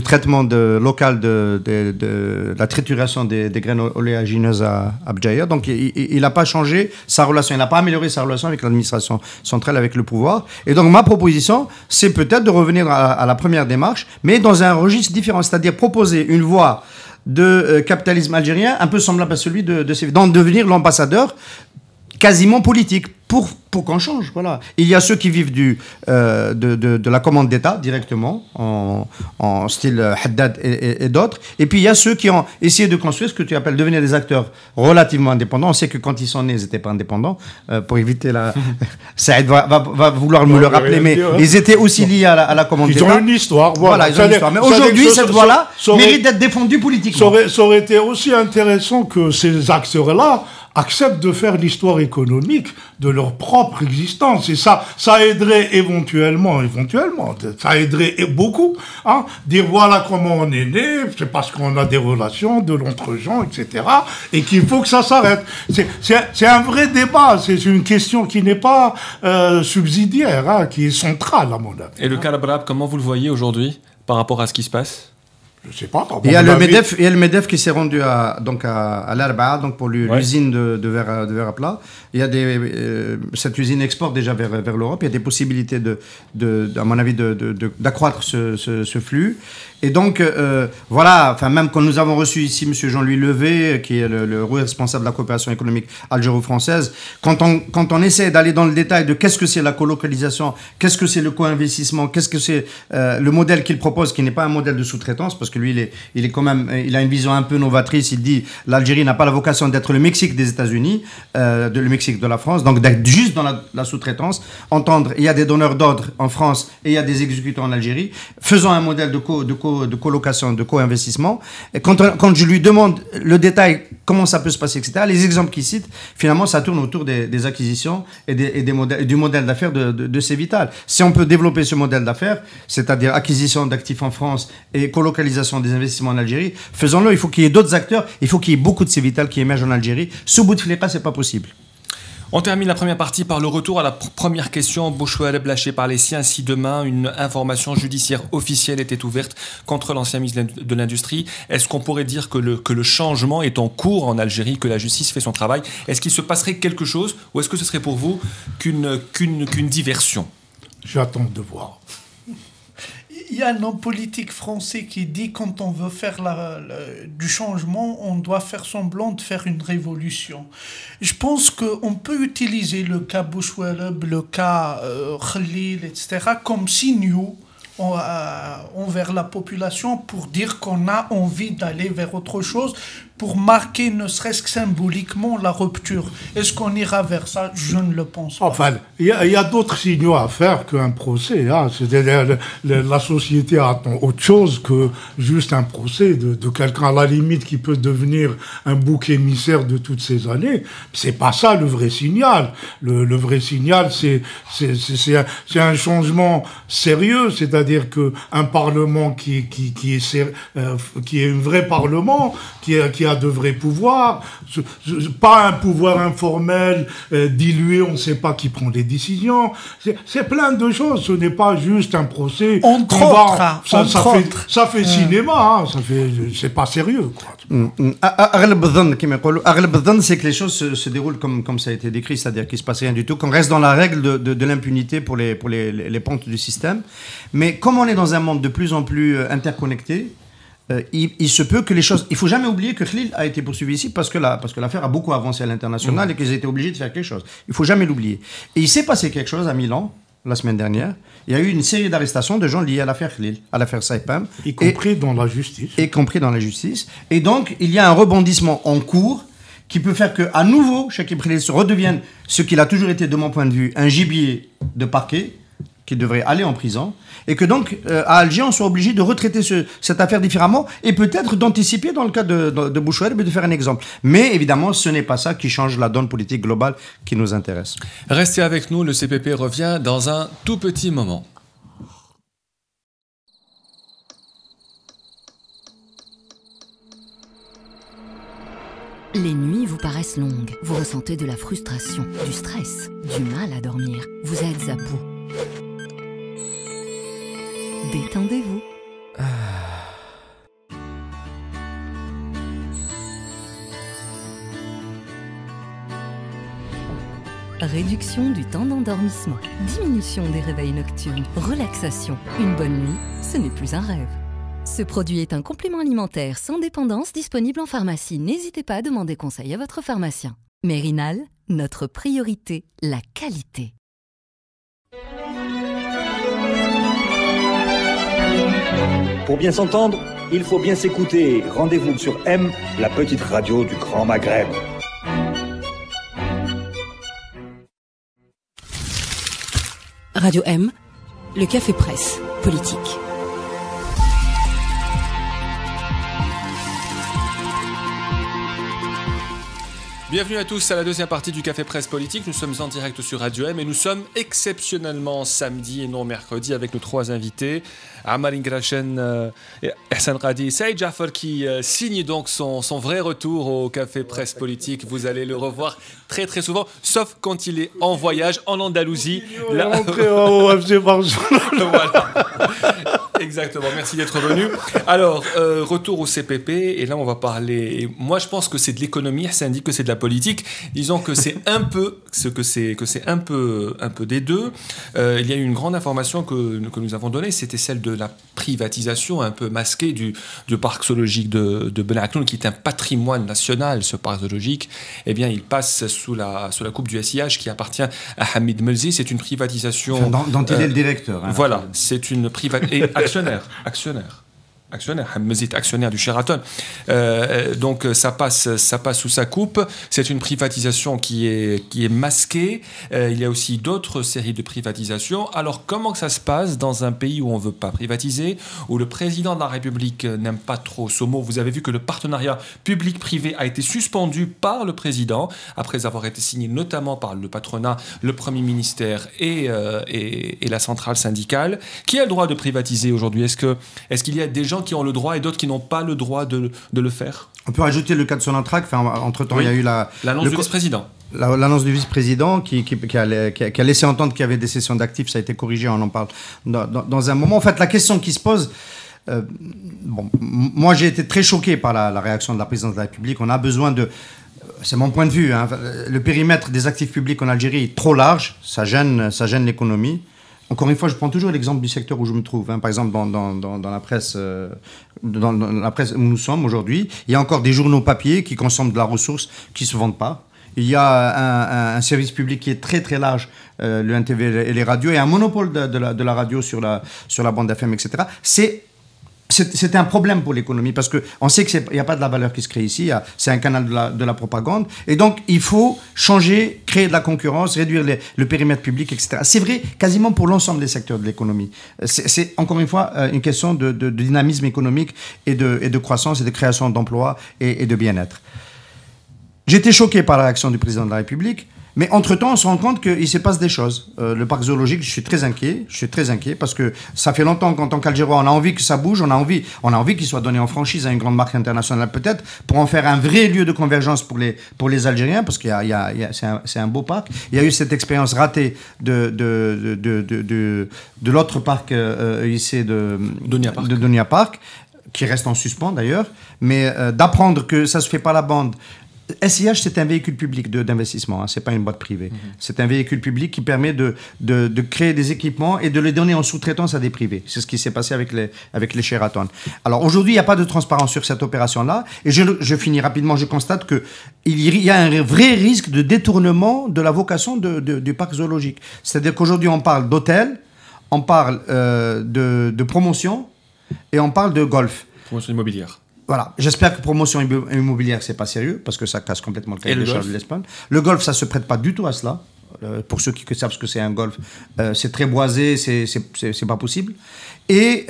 [SPEAKER 7] traitement local de la trituration des graines oléagineuses à Bjaïa. Donc il n'a pas changé sa relation, il n'a pas amélioré sa relation avec l'administration centrale, avec le pouvoir. Et donc ma proposition, c'est peut-être de revenir à la première démarche, mais dans un registre différent, c'est-à-dire proposer une voie de capitalisme algérien un peu semblable à celui de Cévital, d'en devenir l'ambassadeur quasiment politique pour qu'on change. Voilà. Il y a ceux qui vivent de la commande d'État directement, en style Haddad et d'autres. Et puis il y a ceux qui ont essayé de construire ce que tu appelles devenir des acteurs relativement indépendants. On sait que quand ils sont nés, ils n'étaient pas indépendants. Pour éviter la... Saïd va vouloir me le rappeler, mais ils étaient aussi liés à la commande d'État.
[SPEAKER 5] Ils ont une histoire.
[SPEAKER 7] Voilà, ils ont une histoire. Mais aujourd'hui, cette voie-là mérite d'être défendue politiquement.
[SPEAKER 5] Ça aurait été aussi intéressant que ces acteurs-là acceptent de faire l'histoire économique de leur propre existence. Et ça aiderait éventuellement, ça aiderait beaucoup, hein, dire voilà comment on est né, c'est parce qu'on a des relations, de l'entre-gens, etc., et qu'il faut que ça s'arrête. C'est un vrai débat, c'est une question qui n'est pas subsidiaire, hein, qui est centrale à mon avis.
[SPEAKER 4] Et le cas Brab, comment vous le voyez aujourd'hui par rapport à ce qui se passe?
[SPEAKER 5] Je sais pas.
[SPEAKER 7] Il y a le MEDEF qui s'est rendu à l'Arba'a, donc pour l'usine de verre à plat. Il y a cette usine exporte déjà vers l'Europe. Il y a des possibilités à mon avis, d'accroître ce flux. Et donc, voilà, enfin, même quand nous avons reçu ici M. Jean-Louis Levé, qui est le responsable de la coopération économique algéro-française, quand on essaie d'aller dans le détail de qu'est-ce que c'est la colocalisation, qu'est-ce que c'est le co-investissement, qu'est-ce que c'est le modèle qu'il propose, qui n'est pas un modèle de sous-traitance, parce que lui, il est quand même, il a une vision un peu novatrice. Il dit l'Algérie n'a pas la vocation d'être le Mexique des États-Unis, le Mexique de la France, donc d'être juste dans la sous-traitance. Entendre, il y a des donneurs d'ordre en France et il y a des exécutants en Algérie. Faisons un modèle de colocation, de co-investissement. Et quand je lui demande le détail, comment ça peut se passer, etc., les exemples qu'il cite, finalement, ça tourne autour des acquisitions et du modèle d'affaires de Cévital. Si on peut développer ce modèle d'affaires, c'est-à-dire acquisition d'actifs en France et colocalisation des investissements en Algérie, faisons-le. Il faut qu'il y ait d'autres acteurs, il faut qu'il y ait beaucoup de Cévital qui émergent en Algérie. Sous Bouteflika, c'est pas possible.
[SPEAKER 4] On termine la première partie par le retour à la première question. Bouchouareb lâché par les siens. Si demain une information judiciaire officielle était ouverte contre l'ancien ministre de l'Industrie, est-ce qu'on pourrait dire que le changement est en cours en Algérie, que la justice fait son travail? Est-ce qu'il se passerait quelque chose ou est-ce que ce serait pour vous qu'une diversion?
[SPEAKER 5] J'attends de voir.
[SPEAKER 6] Il y a un homme politique français qui dit quand on veut faire du changement, on doit faire semblant de faire une révolution. Je pense qu'on peut utiliser le cas Bouchouareb, le cas Khalil, etc. comme signaux envers la population pour dire qu'on a envie d'aller vers autre chose, pour marquer ne serait-ce que symboliquement la rupture. Est-ce qu'on ira vers ça? Je ne le pense pas.
[SPEAKER 5] Enfin, il y a d'autres signaux à faire qu'un procès. Hein. C'est-à-dire, la société attend autre chose que juste un procès de quelqu'un à la limite qui peut devenir un bouc émissaire de toutes ces années. C'est pas ça le vrai signal. Le vrai signal, c'est un changement sérieux, c'est-à-dire qu'un parlement qui est un vrai parlement, qui a de vrais pouvoirs, pas un pouvoir informel, dilué, on ne sait pas qui prend les décisions. C'est plein de choses, ce n'est pas juste un procès. Ça fait cinéma, hein, c'est pas sérieux, quoi.
[SPEAKER 7] C'est que les choses se déroulent comme ça a été décrit, c'est-à-dire qu'il ne se passe rien du tout, qu'on reste dans la règle de l'impunité pour les pontes du système. Mais comme on est dans un monde de plus en plus interconnecté, il se peut que les choses... Il ne faut jamais oublier que Khalil a été poursuivi ici parce que l'affaire a beaucoup avancé à l'international et qu'ils étaient obligés de faire quelque chose. Il ne faut jamais l'oublier. Et il s'est passé quelque chose à Milan, la semaine dernière. Il y a eu une série d'arrestations de gens liés à l'affaire Khalil, à l'affaire Saipem.
[SPEAKER 5] Y compris dans la justice.
[SPEAKER 7] Y compris dans la justice. Et donc, il y a un rebondissement en cours qui peut faire qu'à nouveau, Chekib Khalil se redevienne ce qu'il a toujours été, de mon point de vue, un gibier de parquet, qui devrait aller en prison, et que donc, à Alger, on soit obligé de retraiter cette affaire différemment, et peut-être d'anticiper, dans le cas de Bouchouareb, de faire un exemple. Mais évidemment, ce n'est pas ça qui change la donne politique globale qui nous intéresse.
[SPEAKER 4] Restez avec nous, le CPP revient dans un tout petit moment.
[SPEAKER 1] Les nuits vous paraissent longues, vous ressentez de la frustration, du stress, du mal à dormir, vous êtes à bout. Détendez-vous. Réduction du temps d'endormissement, diminution des réveils nocturnes, relaxation. Une bonne nuit, ce n'est plus un rêve. Ce produit est un complément alimentaire sans dépendance disponible en pharmacie. N'hésitez pas à demander conseil à votre pharmacien. Mérinal, notre priorité, la qualité.
[SPEAKER 2] Pour bien s'entendre, il faut bien s'écouter. Rendez-vous sur M, la petite radio du Grand Maghreb.
[SPEAKER 3] Radio M, le café presse politique.
[SPEAKER 4] Bienvenue à tous à la deuxième partie du Café Presse Politique. Nous sommes en direct sur Radio M et nous sommes exceptionnellement samedi et non mercredi avec nos trois invités. Ammar Ingrachen, Ehsan Qadi, Saïd Jafar qui signe donc son vrai retour au Café Presse Politique. Vous allez le revoir très très souvent, sauf quand il est en voyage en Andalousie.
[SPEAKER 5] Là... au FC Barcelone.
[SPEAKER 4] Voilà. Exactement, merci d'être venu. Alors, retour au CPP, et là on va parler... Moi je pense que c'est de l'économie, ça indique que c'est de la politique. Disons que c'est un peu un peu des deux. Il y a eu une grande information que nous avons donnée, c'était celle de la privatisation un peu masquée du parc zoologique de Ben Aknoun, qui est un patrimoine national, ce parc zoologique. Eh bien, il passe sous la coupe du SIH qui appartient à Hamid Melzi. C'est une privatisation...
[SPEAKER 7] Dont il est le directeur. Hein,
[SPEAKER 4] voilà, c'est une privatisation... Actionnaire, Hamid actionnaire du Sheraton. Donc ça passe sous sa coupe. C'est une privatisation qui est masquée. Il y a aussi d'autres séries de privatisations. Alors comment ça se passe dans un pays où on ne veut pas privatiser, où le président de la République n'aime pas trop ce mot? Vous avez vu que le partenariat public-privé a été suspendu par le président après avoir été signé notamment par le patronat, le Premier ministère et la centrale syndicale. Qui a le droit de privatiser aujourd'hui? Est-ce qu'il y a des gens qui ont le droit et d'autres qui n'ont pas le droit de le faire?
[SPEAKER 7] On peut rajouter le cas de Sonatrach. Enfin, entre-temps,
[SPEAKER 4] oui.
[SPEAKER 7] Il y a eu
[SPEAKER 4] l'annonce du vice-président.
[SPEAKER 7] L'annonce du vice-président qui a laissé entendre qu'il y avait des cessions d'actifs. Ça a été corrigé, on en parle dans un moment. En fait, la question qui se pose... moi, j'ai été très choqué par la réaction de la présidence de la République. On a besoin de... C'est mon point de vue. Hein, le périmètre des actifs publics en Algérie est trop large. Ça gêne l'économie. Encore une fois, je prends toujours l'exemple du secteur où je me trouve. Hein. Par exemple, dans la presse, dans la presse où nous sommes aujourd'hui, il y a encore des journaux papier qui consomment de la ressource, qui ne se vendent pas. Il y a un service public qui est très très large, le NTV et les radios, et un monopole de la radio sur la bande FM, etc. C'est un problème pour l'économie parce qu'on sait qu'il n'y a pas de la valeur qui se crée ici, c'est un canal de la propagande. Et donc, il faut changer, créer de la concurrence, réduire le périmètre public, etc. C'est vrai quasiment pour l'ensemble des secteurs de l'économie. C'est encore une fois une question de dynamisme économique et de croissance et de création d'emplois et de bien-être. J'étais choqué par la réaction du président de la République. Mais entre-temps, on se rend compte qu'il se passe des choses. Le parc zoologique, je suis très inquiet parce que ça fait longtemps qu'en tant qu'Algérois, on a envie que ça bouge, on a envie qu'il soit donné en franchise à une grande marque internationale peut-être, pour en faire un vrai lieu de convergence pour les Algériens, parce qu'il c'est un beau parc. Il y a eu cette expérience ratée de l'autre parc ici de Donia Park, qui reste en suspens d'ailleurs, mais d'apprendre que ça se fait pas à la bande. SIH, c'est un véhicule public d'investissement, hein, c'est pas une boîte privée. C'est un véhicule public qui permet de créer des équipements et de les donner en sous-traitance à des privés. C'est ce qui s'est passé avec les Sheraton. Alors aujourd'hui, il n'y a pas de transparence sur cette opération-là, et je finis rapidement, je constate qu'il y a un vrai risque de détournement de la vocation du parc zoologique. C'est-à-dire qu'aujourd'hui, on parle d'hôtel, on parle de promotion, et on parle de golf.
[SPEAKER 4] Promotion immobilière.
[SPEAKER 7] Voilà, j'espère que promotion immobilière, c'est pas sérieux, parce que ça casse complètement le cahier des charges de l'Espagne. Le golf, ça se prête pas du tout à cela. Pour ceux qui savent ce que c'est un golf, c'est très boisé, c'est pas possible. Et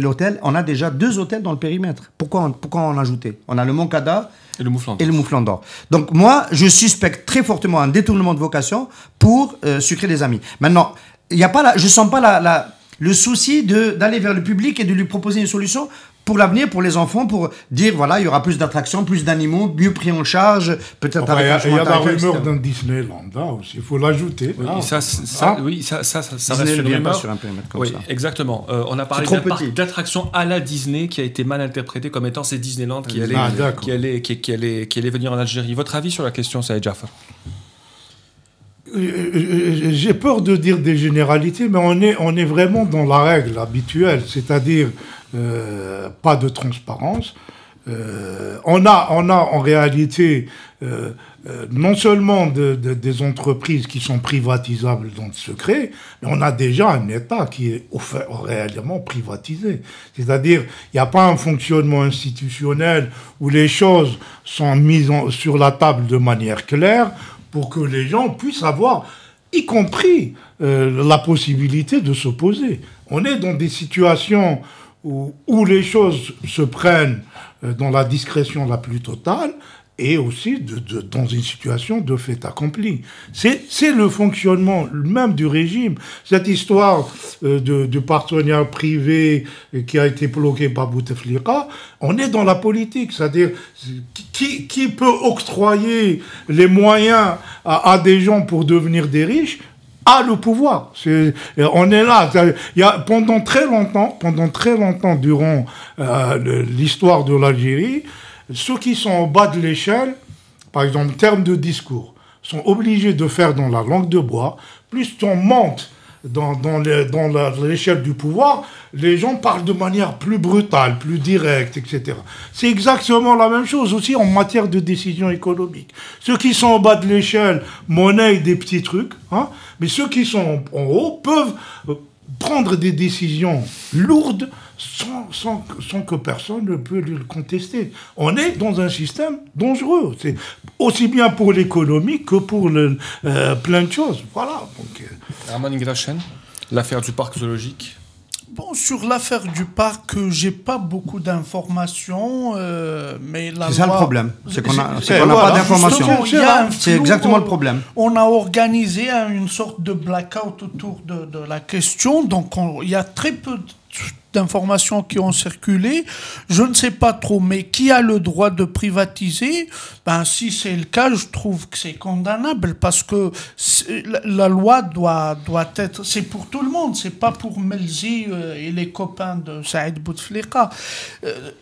[SPEAKER 7] l'hôtel, on a déjà 2 hôtels dans le périmètre. Pourquoi en ajouter? On a le Moncada et le Mouflon d'Or. Donc moi, je suspecte très fortement un détournement de vocation pour sucrer des amis. Maintenant, je sens pas le souci d'aller vers le public et de lui proposer une solution pour l'avenir, pour les enfants, pour dire, voilà, il y aura plus d'attractions, plus d'animaux, mieux pris en charge, peut-être
[SPEAKER 5] avec il y a la rumeur d'un Disneyland, là aussi, il faut l'ajouter.
[SPEAKER 4] Oui, ça reste une rumeur.
[SPEAKER 7] Sur un périmètre comme
[SPEAKER 4] oui,
[SPEAKER 7] ça.
[SPEAKER 4] Exactement. On a parlé d'un parc d'attractions à la Disney qui a été mal interprété comme étant c'est Disneyland qui allait venir en Algérie. Votre avis sur la question, Saïd Jafar?
[SPEAKER 5] J'ai peur de dire des généralités, mais on est vraiment dans la règle habituelle, c'est-à-dire pas de transparence. On a en réalité non seulement des entreprises qui sont privatisables dans le secret, mais on a déjà un État qui est réellement privatisé. C'est-à-dire, il n'y a pas un fonctionnement institutionnel où les choses sont mises sur la table de manière claire pour que les gens puissent avoir, y compris la possibilité de s'opposer. On est dans des situations où les choses se prennent dans la discrétion la plus totale, et aussi dans une situation de fait accompli. C'est le fonctionnement même du régime. Cette histoire de partenariat privé qui a été bloqué par Bouteflika, on est dans la politique, c'est-à-dire qui peut octroyer les moyens à des gens pour devenir des riches a le pouvoir. On est là. Il y a, pendant très longtemps durant l'histoire de l'Algérie, ceux qui sont au bas de l'échelle, par exemple, en termes de discours, sont obligés de faire dans la langue de bois. Plus on monte dans l'échelle du pouvoir, les gens parlent de manière plus brutale, plus directe, etc. C'est exactement la même chose aussi en matière de décision économique. Ceux qui sont au bas de l'échelle monnaient des petits trucs, hein, mais ceux qui sont en haut peuvent prendre des décisions lourdes sans que personne ne peut le contester. On est dans un système dangereux. C'est aussi bien pour l'économie que pour plein de choses. Voilà.
[SPEAKER 4] Armand Ingrachen, l'affaire du parc zoologique.
[SPEAKER 6] Bon, sur l'affaire du parc, j'ai pas beaucoup d'informations, mais
[SPEAKER 7] c'est ça le problème, c'est qu'on n'a pas d'informations. C'est exactement le problème.
[SPEAKER 6] On a organisé une sorte de blackout autour de la question, donc il y a très peu d'informations qui ont circulé. Je ne sais pas trop, mais qui a le droit de privatiser? Ben, si c'est le cas, je trouve que c'est condamnable parce que la loi doit être... C'est pour tout le monde, c'est pas pour Melzi et les copains de Saïd Bouteflika.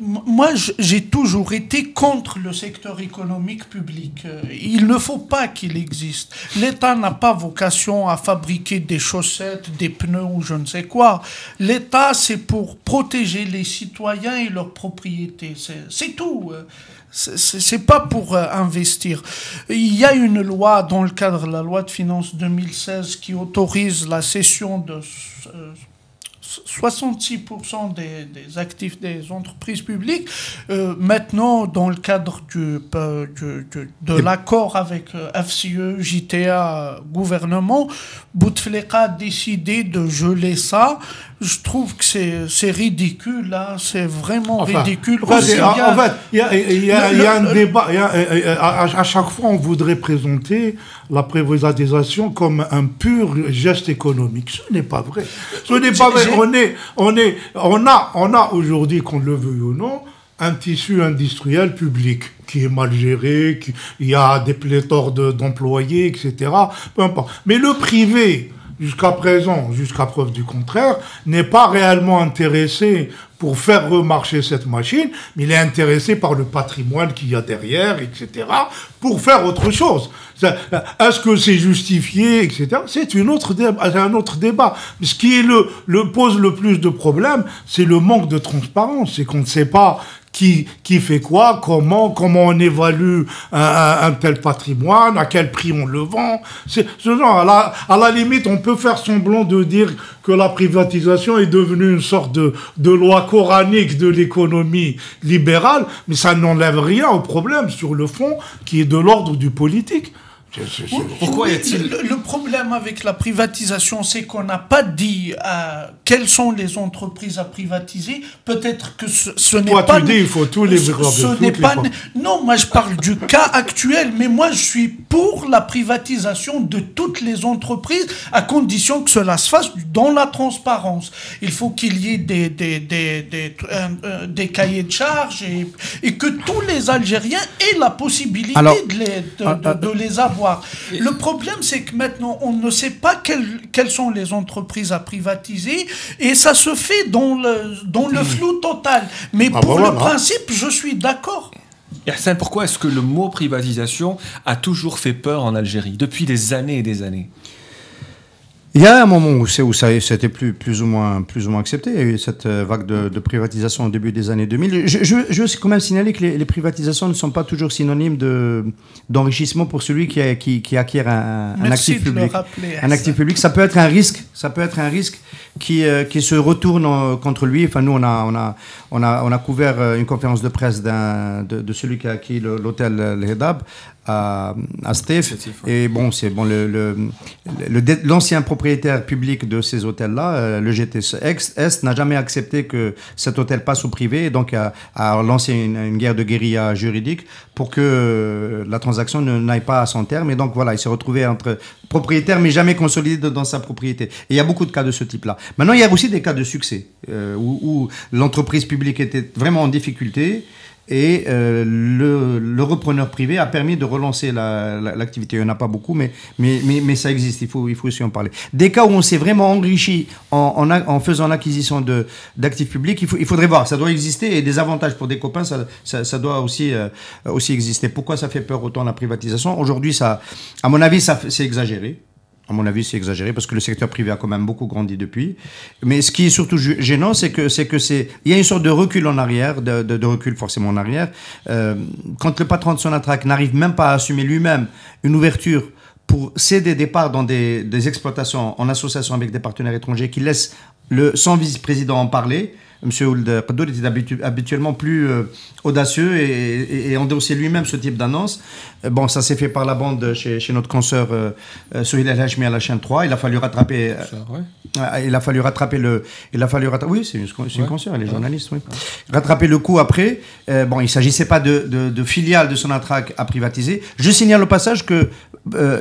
[SPEAKER 6] Moi, j'ai toujours été contre le secteur économique public. Il ne faut pas qu'il existe. L'État n'a pas vocation à fabriquer des chaussettes, des pneus ou je ne sais quoi. L'État, c'est pour protéger les citoyens et leurs propriétés. C'est tout. C'est pas pour investir. Il y a une loi dans le cadre de la loi de finances 2016 qui autorise la cession de 66% des actifs des entreprises publiques. Maintenant, dans le cadre de l'accord avec FCE, JTA, gouvernement, Bouteflika a décidé de geler ça. Je trouve que c'est ridicule, là. C'est vraiment ridicule.
[SPEAKER 5] En fait, il y a un débat. À chaque fois, on voudrait présenter la privatisation comme un pur geste économique. Ce n'est pas vrai. Ce n'est pas vrai. On a aujourd'hui, qu'on le veuille ou non, un tissu industriel public qui est mal géré, il y a des pléthores d'employés, etc. Peu importe. Mais le privé, jusqu'à présent, jusqu'à preuve du contraire, n'est pas réellement intéressé pour faire remarcher cette machine, mais il est intéressé par le patrimoine qu'il y a derrière, etc., pour faire autre chose. Est-ce que c'est justifié, etc. C'est un autre débat. Mais ce qui pose le plus de problèmes, c'est le manque de transparence. C'est qu'on ne sait pas qui fait quoi, comment on évalue un tel patrimoine, à quel prix on le vend. C'est ce genre. À la limite, on peut faire semblant de dire que la privatisation est devenue une sorte de loi coranique de l'économie libérale, mais ça n'enlève rien au problème sur le fond qui est de l'ordre du politique.
[SPEAKER 6] Pourquoi y a-t-il... Le problème avec la privatisation, c'est qu'on n'a pas dit quelles sont les entreprises à privatiser. Peut-être que ce n'est pas...
[SPEAKER 5] Toi, tu dis, il faut tous les...
[SPEAKER 6] Non, moi, je parle du cas actuel, mais moi, je suis pour la privatisation de toutes les entreprises, à condition que cela se fasse dans la transparence. Il faut qu'il y ait des cahiers de charges et que tous les Algériens aient la possibilité de les avoir. Le problème, c'est que maintenant, on ne sait pas quelles sont les entreprises à privatiser et ça se fait dans le flou total. Mais pour le principe, je suis d'accord.
[SPEAKER 4] Yassine, pourquoi est-ce que le mot privatisation a toujours fait peur en Algérie, depuis des années et des années ?
[SPEAKER 7] Il y a un moment où c'était plus ou moins accepté. Il y a eu cette vague de privatisation au début des années 2000. Je veux quand même signaler que les privatisations ne sont pas toujours synonymes d'enrichissement pour celui qui acquiert un actif public. Un actif public, ça peut être un risque. Ça peut être un risque qui se retourne contre lui. Enfin, nous, on a couvert une conférence de presse de celui qui a acquis l'hôtel L'Hedab à Stef. Et bon, c'est bon, l'ancien propriétaire public de ces hôtels-là, le GTS Est, n'a jamais accepté que cet hôtel passe au privé, et donc a lancé une guerre de guérilla juridique pour que la transaction n'aille pas à son terme. Et donc voilà, il s'est retrouvé entre propriétaires, mais jamais consolidé dans sa propriété. Et il y a beaucoup de cas de ce type-là. Maintenant, il y a aussi des cas de succès, où l'entreprise publique était vraiment en difficulté, et le repreneur privé a permis de relancer l'activité. Il n'y en a pas beaucoup, mais ça existe, il faut aussi en parler. Des cas où on s'est vraiment enrichi en faisant l'acquisition d'actifs publics, il faudrait voir, ça doit exister, et des avantages pour des copains, ça doit aussi exister. Pourquoi ça fait peur autant la privatisation? Aujourd'hui, à mon avis, c'est exagéré. À mon avis, c'est exagéré parce que le secteur privé a quand même beaucoup grandi depuis. Mais ce qui est surtout gênant, c'est il y a une sorte de recul en arrière, de recul forcément en arrière. Quand le patron de Sonatrach n'arrive même pas à assumer lui-même une ouverture pour céder des parts dans des exploitations en association avec des partenaires étrangers qui laissent son vice-président en parler, M. Ould Qaddour était habituellement plus audacieux et endosser lui-même ce type d'annonce. Bon, ça s'est fait par la bande chez notre consoeur Souhil El Hachmi à la chaîne 3. Il a fallu rattraper. Oui, c'est une consoeur, elle est journaliste, oui. Rattraper le coup après. Bon, il ne s'agissait pas de filiale de Sonatrach à privatiser. Je signale au passage que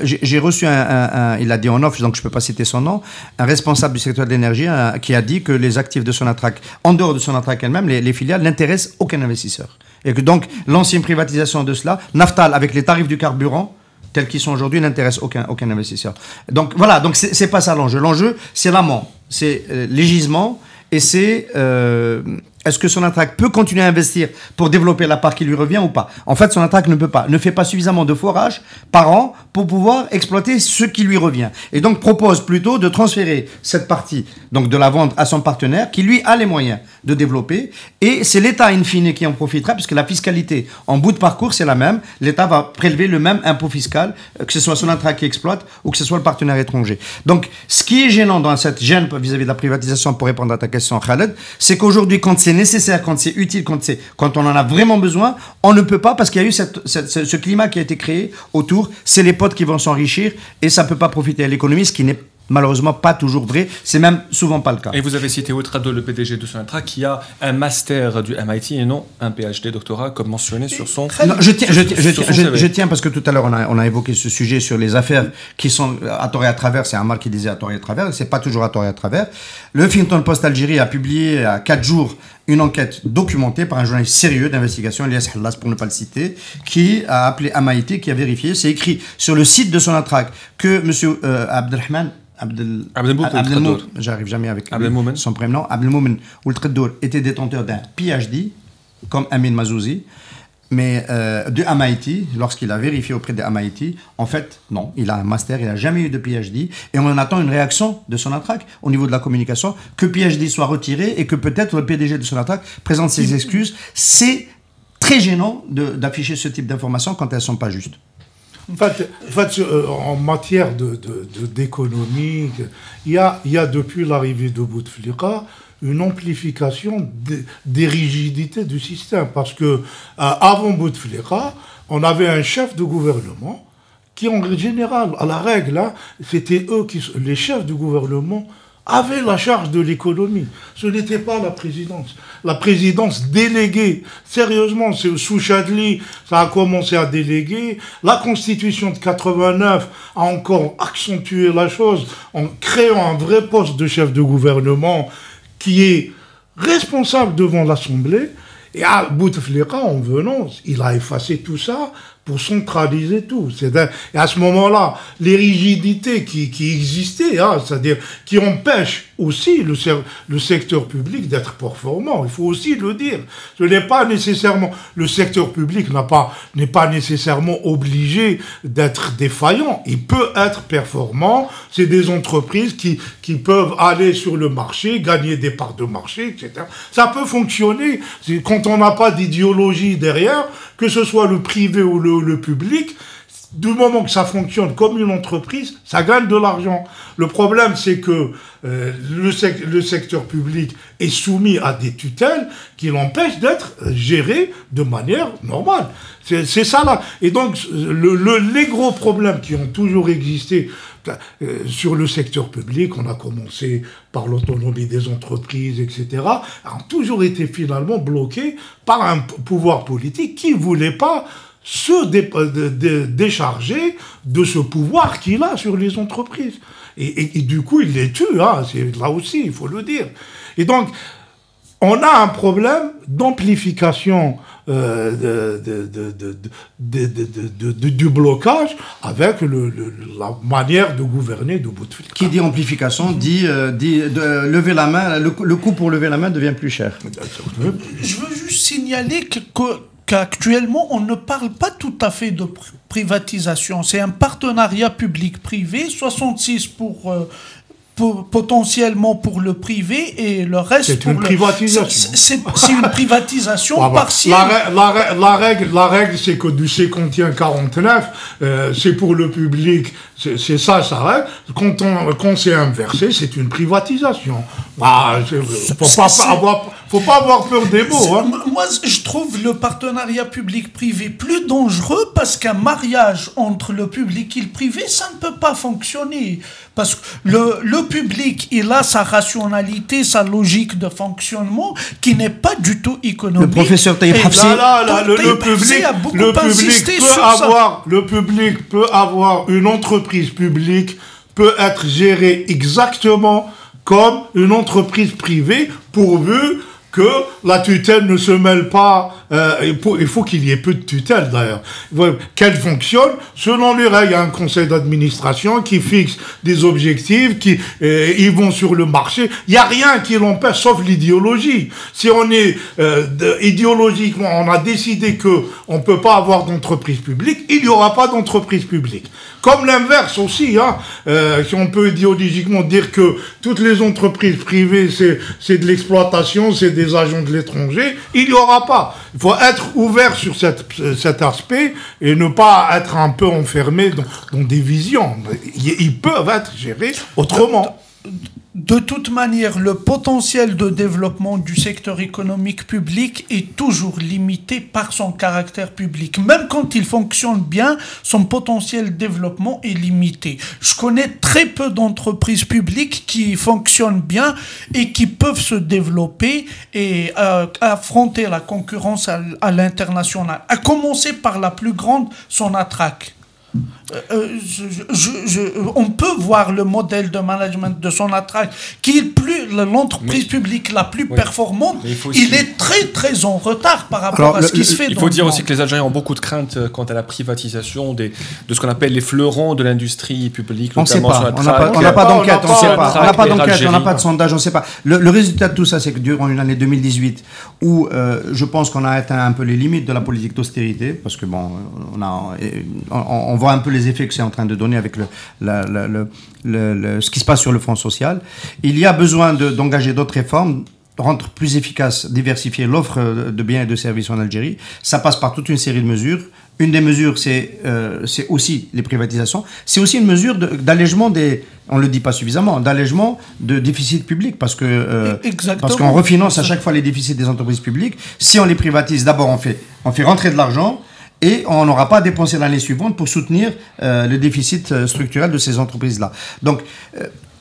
[SPEAKER 7] j'ai reçu il a dit en off, donc je ne peux pas citer son nom, un responsable du secteur de l'énergie qui a dit que les actifs de Sonatrach, en dehors de Sonatrach elle-même, les filiales n'intéressent aucun investisseur. Et que donc, l'ancienne privatisation de cela, Naftal, avec les tarifs du carburant, tels qu'ils sont aujourd'hui, n'intéresse aucun investisseur. Donc voilà, donc c'est pas ça l'enjeu. L'enjeu, c'est l'amont, c'est les gisements, et c'est est-ce que Sonatrach peut continuer à investir pour développer la part qui lui revient ou pas? En fait, Sonatrach ne fait pas suffisamment de forage par an pour pouvoir exploiter ce qui lui revient. Et donc propose plutôt de transférer cette partie, donc de la vendre à son partenaire qui lui a les moyens de développer. Et c'est l'État in fine qui en profitera, puisque la fiscalité en bout de parcours c'est la même. L'État va prélever le même impôt fiscal, que ce soit Sonatrach qui exploite ou que ce soit le partenaire étranger. Donc ce qui est gênant dans cette gêne vis-à-vis de la privatisation, pour répondre à ta question Khaled, c'est qu'aujourd'hui quand c'est nécessaire, quand c'est utile, quand on en a vraiment besoin, on ne peut pas, parce qu'il y a eu ce climat qui a été créé autour. C'est les potes qui vont s'enrichir et ça ne peut pas profiter à l'économie, ce qui n'est malheureusement pas toujours vrai, c'est même souvent pas le cas.
[SPEAKER 4] Et vous avez cité Ould Qaddour, le PDG de Sonatrach, qui a un master du MIT et non un PhD doctorat comme mentionné sur son.
[SPEAKER 7] Non, je tiens parce que tout à l'heure on a évoqué ce sujet sur les affaires qui sont à tort et à travers. C'est Ammar qui disait à tort et à travers. C'est pas toujours à tort et à travers. Le Huffington Post Algérie a publié à 4 jours une enquête documentée par un journaliste sérieux d'investigation, Elias Hallas pour ne pas le citer, qui a appelé MIT, qui a vérifié. C'est écrit sur le site de Sonatrach que M. Abdelrahman j'arrive jamais avec son prénom, Abdelmoumen Ould Qaddour était détenteur d'un PhD, comme Amin Mazouzi, mais de MIT, lorsqu'il a vérifié auprès de MIT, en fait, non, il a un master, il n'a jamais eu de PhD, et on attend une réaction de Sonatrach au niveau de la communication, que PhD soit retiré et que peut-être le PDG de Sonatrach présente ses excuses. C'est très gênant d'afficher ce type d'informations quand elles ne sont pas justes.
[SPEAKER 5] En fait, en matière d'économie, il y a depuis l'arrivée de Bouteflika une amplification des rigidités du système. Parce que avant Bouteflika, on avait un chef de gouvernement qui, en général, à la règle, c'était les chefs du gouvernement avaient la charge de l'économie. Ce n'était pas la présidence. La présidence déléguée. Sérieusement, sous Chadli, ça a commencé à déléguer. La Constitution de 89 a encore accentué la chose en créant un vrai poste de chef de gouvernement qui est responsable devant l'Assemblée. Et à Bouteflika, en venant, il a effacé tout ça pour centraliser tout. Et à ce moment-là, les rigidités qui existaient, c'est-à-dire qui empêchent aussi le secteur public d'être performant, il faut aussi le dire. Ce n'est pas nécessairement, le secteur public n'est pas nécessairement obligé d'être défaillant. Il peut être performant. C'est des entreprises qui peuvent aller sur le marché, gagner des parts de marché, etc. Ça peut fonctionner. Quand on n'a pas d'idéologie derrière, que ce soit le privé ou le public, du moment que ça fonctionne comme une entreprise, ça gagne de l'argent. Le problème, c'est que le secteur public est soumis à des tutelles qui l'empêchent d'être géré de manière normale. C'est ça là. Et donc, les gros problèmes qui ont toujours existé sur le secteur public, on a commencé par l'autonomie des entreprises, etc., ont toujours été finalement bloqués par un pouvoir politique qui ne voulait pas se décharger de ce pouvoir qu'il a sur les entreprises. Et du coup, il les tue, hein, là aussi, il faut le dire. Et donc, on a un problème d'amplification du blocage avec la manière de gouverner de Bouteflika.
[SPEAKER 7] Qui dit amplification dit lever la main, le coût pour lever la main devient plus cher.
[SPEAKER 6] Je veux juste signaler qu'actuellement, on ne parle pas tout à fait de privatisation. C'est un partenariat public-privé, 66 potentiellement pour le privé et le reste
[SPEAKER 5] c'est une privatisation.
[SPEAKER 6] C'est une privatisation partielle.
[SPEAKER 5] La règle, c'est que du C-contient 49, c'est pour le public, c'est ça sa règle. Quand c'est inversé, c'est une privatisation. Faut pas avoir peur des mots. Hein.
[SPEAKER 6] Moi, je trouve le partenariat public-privé plus dangereux parce qu'un mariage entre le public et le privé, ça ne peut pas fonctionner. Parce que le public, il a sa rationalité, sa logique de fonctionnement qui n'est pas du tout économique.
[SPEAKER 7] Le professeur Taïb Hafsi...
[SPEAKER 5] Le public peut avoir une entreprise publique, peut être gérée exactement comme une entreprise privée, pourvu que la tutelle ne se mêle pas, il faut qu'il y ait peu de tutelle d'ailleurs, qu'elle fonctionne selon les règles. Il y a un conseil d'administration qui fixe des objectifs, ils vont sur le marché. Il n'y a rien qui l'empêche, sauf l'idéologie. Si on est idéologiquement, on a décidé qu'on ne peut pas avoir d'entreprise publique, il n'y aura pas d'entreprise publique. Comme l'inverse aussi, hein, si on peut idéologiquement dire que toutes les entreprises privées, c'est de l'exploitation, c'est des agents de l'étranger, il n'y aura pas. Il faut être ouvert sur cet aspect et ne pas être un peu enfermé dans des visions. Ils peuvent être gérés autrement.
[SPEAKER 6] De toute manière, le potentiel de développement du secteur économique public est toujours limité par son caractère public. Même quand il fonctionne bien, son potentiel de développement est limité. Je connais très peu d'entreprises publiques qui fonctionnent bien et qui peuvent se développer et affronter la concurrence à l'international. À commencer par la plus grande, Sonatrach. On peut voir le modèle de management de Sonatrach, qui est l'entreprise publique la plus performante. Il est très très en retard par rapport à ce qui se fait.
[SPEAKER 4] Il faut dire aussi que les Algériens ont beaucoup de craintes quant à la privatisation de ce qu'on appelle les fleurons de l'industrie publique.
[SPEAKER 7] On ne sait pas. On n'a pas d'enquête. On n'a pas d'enquête. On n'a pas de sondage. On ne sait pas. Le résultat de tout ça, c'est que durant une année 2018, où je pense qu'on a atteint un peu les limites de la politique d'austérité, parce que bon, on voit un peu les effets que c'est en train de donner avec ce qui se passe sur le front social. Il y a besoin d'engager d'autres réformes, rendre plus efficace, diversifier l'offre de biens et de services en Algérie. Ça passe par toute une série de mesures. Une des mesures, c'est aussi les privatisations. C'est aussi une mesure d'allègement on ne le dit pas suffisamment, d'allègement de déficit public, parce qu'on refinance à chaque fois les déficits des entreprises publiques. Si on les privatise, d'abord on fait rentrer de l'argent, et on n'aura pas à dépenser l'année suivante pour soutenir le déficit structurel de ces entreprises-là. Donc,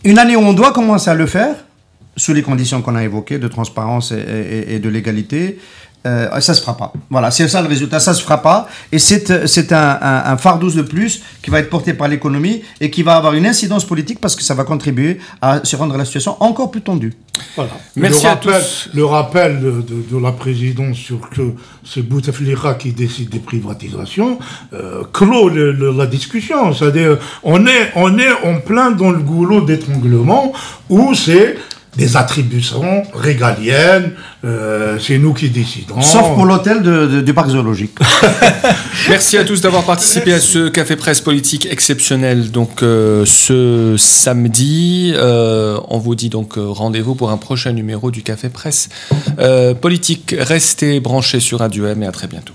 [SPEAKER 7] une année où on doit commencer à le faire, sous les conditions qu'on a évoquées, de transparence et de légalité, ça ne se fera pas. Voilà, c'est ça le résultat, ça ne se fera pas. Et c'est un fardeau de plus qui va être porté par l'économie et qui va avoir une incidence politique parce que ça va contribuer à se rendre la situation encore plus tendue.
[SPEAKER 5] Voilà. Merci à tous. Le rappel de la présidence sur que c'est Bouteflika qui décide des privatisations clôt la discussion. C'est-à-dire, on est en plein dans le goulot d'étranglement où c'est des attributions régaliennes, c'est nous qui décidons.
[SPEAKER 7] Sauf pour l'hôtel du parc zoologique.
[SPEAKER 4] Merci à tous d'avoir participé à ce Café Presse politique exceptionnel. Donc ce samedi, on vous dit donc rendez-vous pour un prochain numéro du Café Presse politique. Restez branchés sur Radio M et à très bientôt.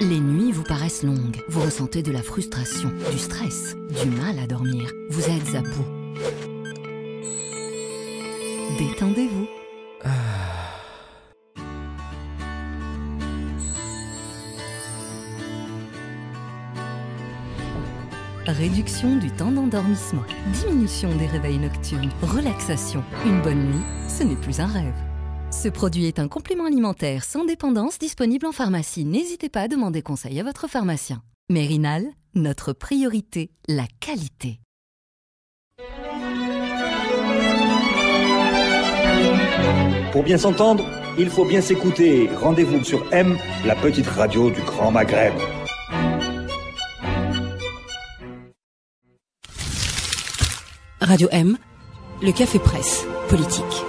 [SPEAKER 1] Les nuits vous paraissent longues, vous ressentez de la frustration, du stress, du mal à dormir, vous êtes à bout. Détendez-vous. Réduction du temps d'endormissement, diminution des réveils nocturnes, relaxation. Une bonne nuit, ce n'est plus un rêve. Ce produit est un complément alimentaire sans dépendance disponible en pharmacie. N'hésitez pas à demander conseil à votre pharmacien. Mérinal, notre priorité, la qualité.
[SPEAKER 2] Pour bien s'entendre, il faut bien s'écouter. Rendez-vous sur M, la petite radio du Grand Maghreb.
[SPEAKER 3] Radio M, le café presse politique.